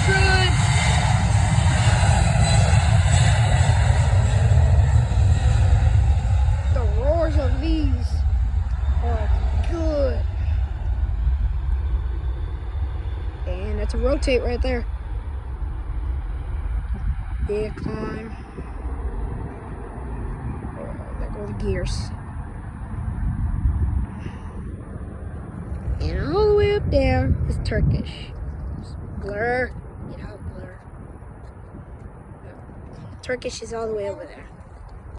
good. The roars of these are good. And that's a rotate right there. Big climb. Oh, there go the gears. And all the way up there is Turkish. Blur. Get out, blur. Turkish is all the way over there.